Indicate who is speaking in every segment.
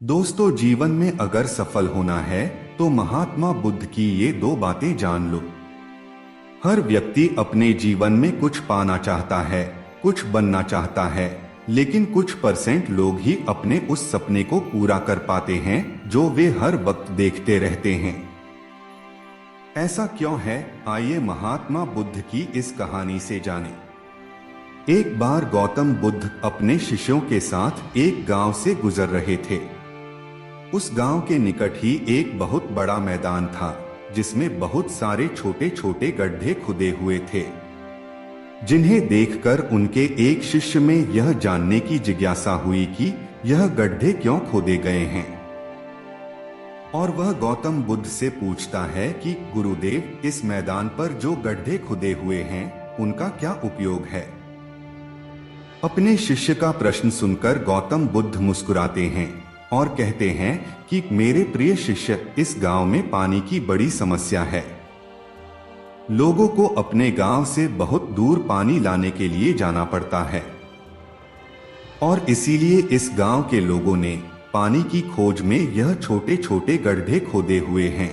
Speaker 1: दोस्तों, जीवन में अगर सफल होना है तो महात्मा बुद्ध की ये दो बातें जान लो। हर व्यक्ति अपने जीवन में कुछ पाना चाहता है, कुछ बनना चाहता है, लेकिन कुछ % लोग ही अपने उस सपने को पूरा कर पाते हैं जो वे हर वक्त देखते रहते हैं। ऐसा क्यों है, आइए महात्मा बुद्ध की इस कहानी से जानें। एक बार गौतम बुद्ध अपने शिष्यों के साथ एक गांव से गुजर रहे थे। उस गांव के निकट ही एक बहुत बड़ा मैदान था जिसमें बहुत सारे छोटे छोटे गड्ढे खुदे हुए थे, जिन्हें देखकर उनके एक शिष्य में यह जानने की जिज्ञासा हुई कि यह गड्ढे क्यों खोदे गए हैं। और वह गौतम बुद्ध से पूछता है कि गुरुदेव, इस मैदान पर जो गड्ढे खुदे हुए हैं उनका क्या उपयोग है। अपने शिष्य का प्रश्न सुनकर गौतम बुद्ध मुस्कुराते हैं और कहते हैं कि मेरे प्रिय शिष्य, इस गांव में पानी की बड़ी समस्या है। लोगों को अपने गांव से बहुत दूर पानी लाने के लिए जाना पड़ता है और इसीलिए इस गांव के लोगों ने पानी की खोज में यह छोटे छोटे गड्ढे खोदे हुए हैं।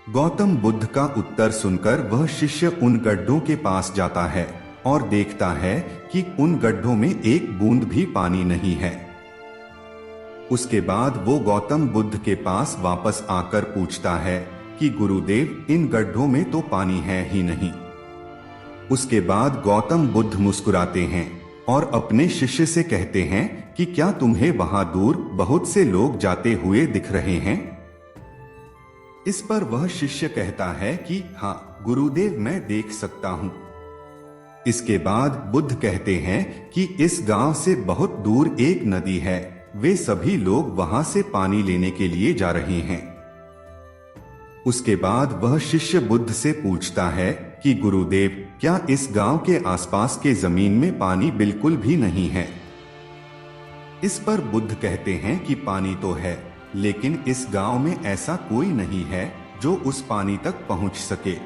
Speaker 1: गौतम बुद्ध का उत्तर सुनकर वह शिष्य उन गड्ढों के पास जाता है और देखता है कि उन गड्ढों में एक बूंद भी पानी नहीं है। उसके बाद वो गौतम बुद्ध के पास वापस आकर पूछता है कि गुरुदेव, इन गड्ढों में तो पानी है ही नहीं। उसके बाद गौतम बुद्ध मुस्कुराते हैं और अपने शिष्य से कहते हैं कि क्या तुम्हें वहां दूर बहुत से लोग जाते हुए दिख रहे हैं। इस पर वह शिष्य कहता है कि हाँ गुरुदेव, मैं देख सकता हूं। इसके बाद बुद्ध कहते हैं कि इस गांव से बहुत दूर एक नदी है, वे सभी लोग वहां से पानी लेने के लिए जा रहे हैं। उसके बाद वह शिष्य बुद्ध से पूछता है कि गुरुदेव, क्या इस गांव के आसपास के जमीन में पानी बिल्कुल भी नहीं है। इस पर बुद्ध कहते हैं कि पानी तो है, लेकिन इस गांव में ऐसा कोई नहीं है जो उस पानी तक पहुंच सके।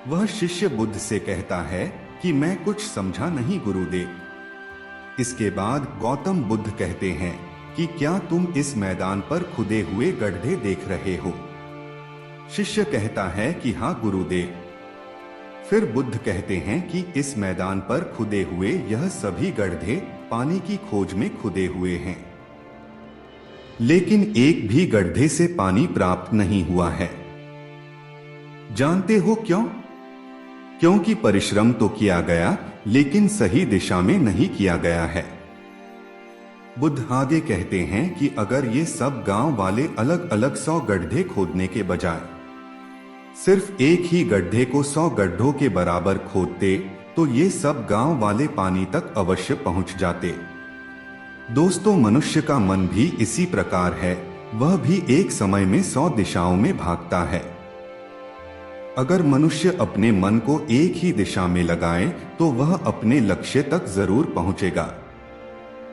Speaker 1: वह शिष्य बुद्ध से कहता है कि मैं कुछ समझा नहीं गुरुदेव। इसके बाद गौतम बुद्ध कहते हैं कि क्या तुम इस मैदान पर खुदे हुए गड्ढे देख रहे हो। शिष्य कहता है कि हाँ गुरुदेव। फिर बुद्ध कहते हैं कि इस मैदान पर खुदे हुए यह सभी गड्ढे पानी की खोज में खुदे हुए हैं, लेकिन एक भी गड्ढे से पानी प्राप्त नहीं हुआ है। जानते हो क्यों? क्योंकि परिश्रम तो किया गया, लेकिन सही दिशा में नहीं किया गया है। बुद्ध आगे कहते हैं कि अगर ये सब गांव वाले अलग अलग 100 गड्ढे खोदने के बजाय सिर्फ एक ही गड्ढे को 100 गड्ढों के बराबर खोदते तो ये सब गांव वाले पानी तक अवश्य पहुंच जाते। दोस्तों, मनुष्य का मन भी इसी प्रकार है, वह भी एक समय में 100 दिशाओं में भागता है। अगर मनुष्य अपने मन को एक ही दिशा में लगाए तो वह अपने लक्ष्य तक जरूर पहुंचेगा,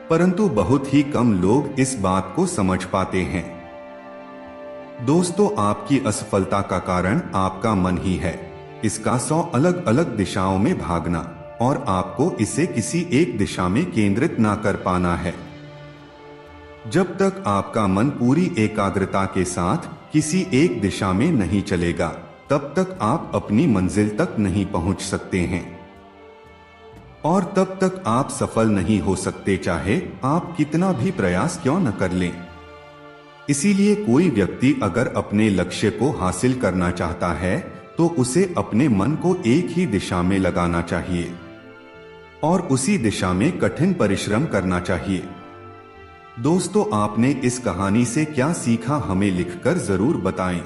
Speaker 1: परंतु बहुत ही कम लोग इस बात को समझ पाते हैं। दोस्तों, आपकी असफलता का कारण आपका मन ही है। इसका 100 अलग अलग दिशाओं में भागना और आपको इसे किसी एक दिशा में केंद्रित ना कर पाना है। जब तक आपका मन पूरी एकाग्रता के साथ किसी एक दिशा में नहीं चलेगा, तब तक आप अपनी मंजिल तक नहीं पहुंच सकते हैं और तब तक आप सफल नहीं हो सकते, चाहे आप कितना भी प्रयास क्यों न कर लें। इसीलिए कोई व्यक्ति अगर अपने लक्ष्य को हासिल करना चाहता है तो उसे अपने मन को एक ही दिशा में लगाना चाहिए और उसी दिशा में कठिन परिश्रम करना चाहिए। दोस्तों, आपने इस कहानी से क्या सीखा, हमें लिखकर जरूर बताएं।